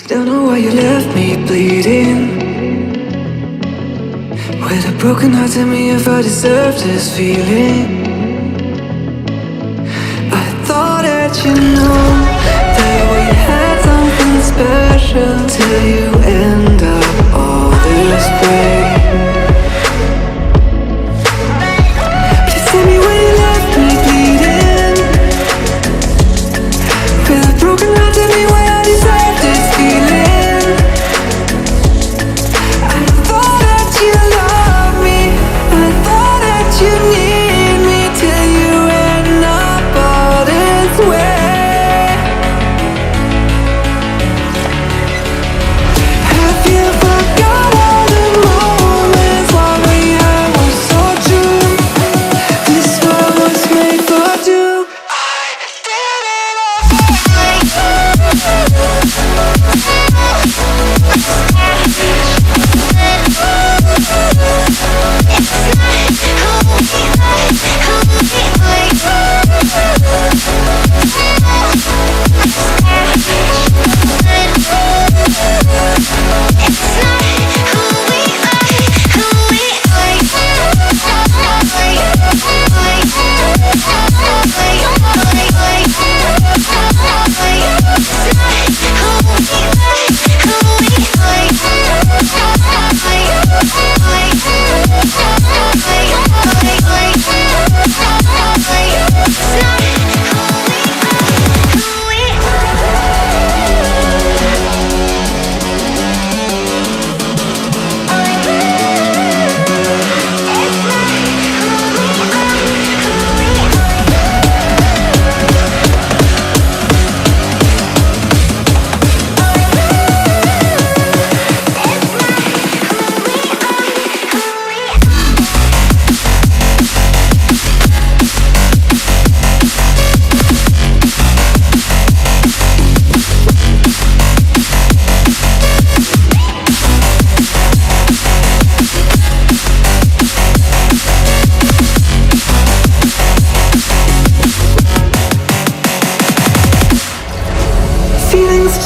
Don't know why you left me bleeding. With a broken heart, tell me if I deserve this feeling. I thought that you know that we had something special till you end up all this way. Please tell me why you left me bleeding. With a broken heart, tell me why I deserve this feeling. I thought that you loved me, I thought that you need me till you end up all this way. Have you forgot all the moments while we had was so true? This world was made for two. I did it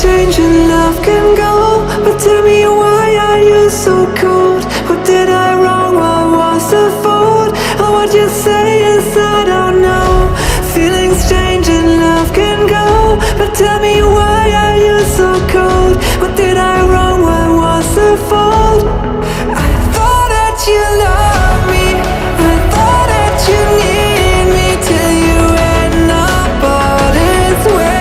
change and love can go, but tell me why are you so cold? What did I wrong? What was the fault? Or what you say is I don't know. Feelings change and love can go, but tell me why are you so cold? What did I wrong? What was the fault? I thought that you loved me, I thought that you need me till you end up all this way.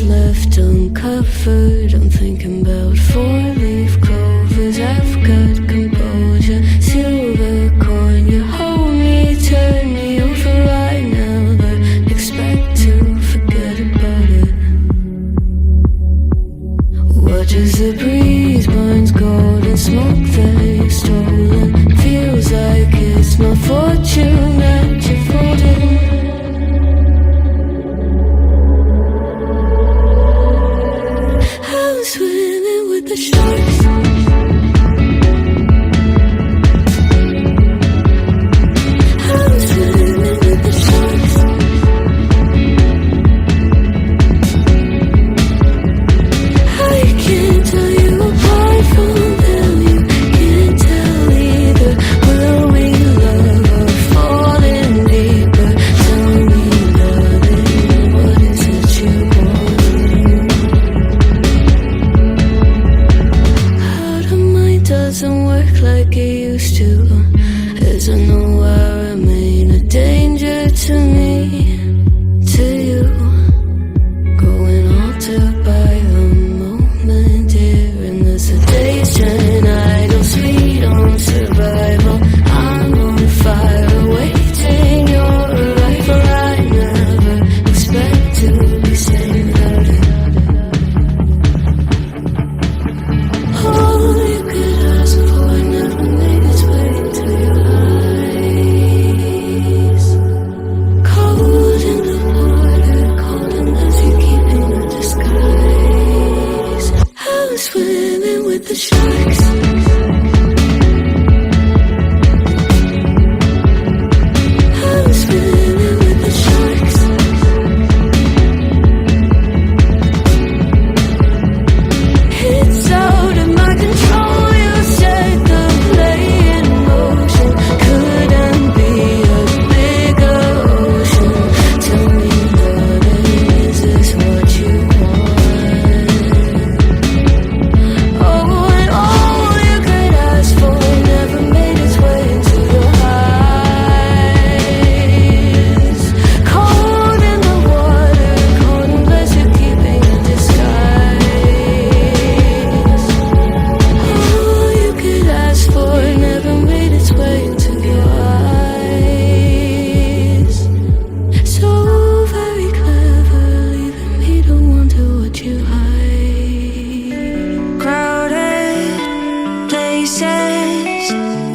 Left uncovered, I'm thinking about four-leaf clovers. I've got composure, silver coin. You hold me, turn me over right now, but expect to forget about it. Watch as the breeze burns golden smoke that you've stolen. Feels like it's my fortune that you're folding. Swimming with the sharks. I'm swimming with the sharks. I can't tell you like it used to. As I know I remain a danger to me, to you. Going altered by the moment, dear. And the sedation I don't sweet on survival. I'm on fire, waiting your arrival. I never expect to be saying that. All you could ask for never made its way to your eyes. Cold in the water, cold unless you keep in a disguise. I was swimming with the sharks. I was swimming with the sharks. It's out of my control. You set the play in motion. Couldn't be a bigger ocean. Tell me, darling, is this what you want? Oh, and all you could ask for never made its way into your eyes. Cold in the water, cold unless you're keeping a disguise. All you could ask for never made its way into your eyes. So very clever, leaving me to wonder what you hide. Crowded places,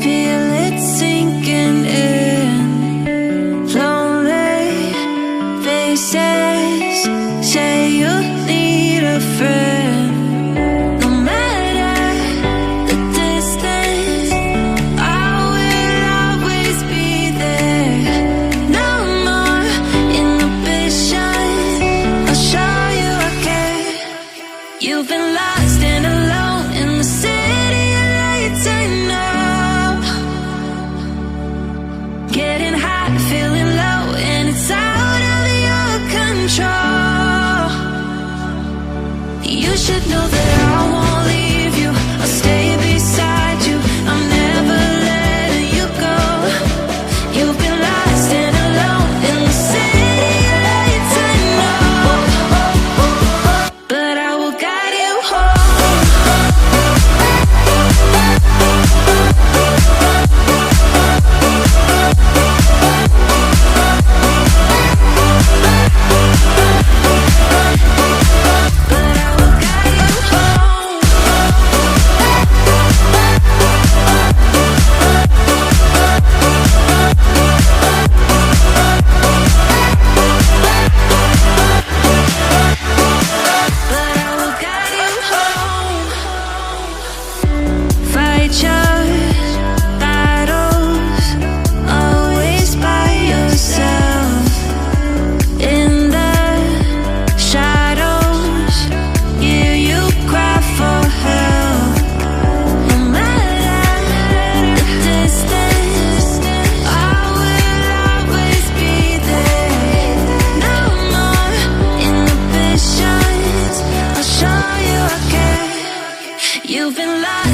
feel it sinking in. Lonely faces, say you need a friend. No matter the distance, I will always be there. No more inhibition, I'll show you again. You've been lost and alone in the city of lights, I know. Getting high, feeling low, and it's out of your control. You should know that I won't leave you. I'll stay beside you. I'm never letting you go. You've been lost and alone in the city of lights, I know. But I will guide you home. But I will guide you home. But I will guide you home. Fight your battles, always by yourself. In the shadows, hear you cry for help. No matter the distance, I will always be there. No more inhibitions, I'll show you again. You've been lying.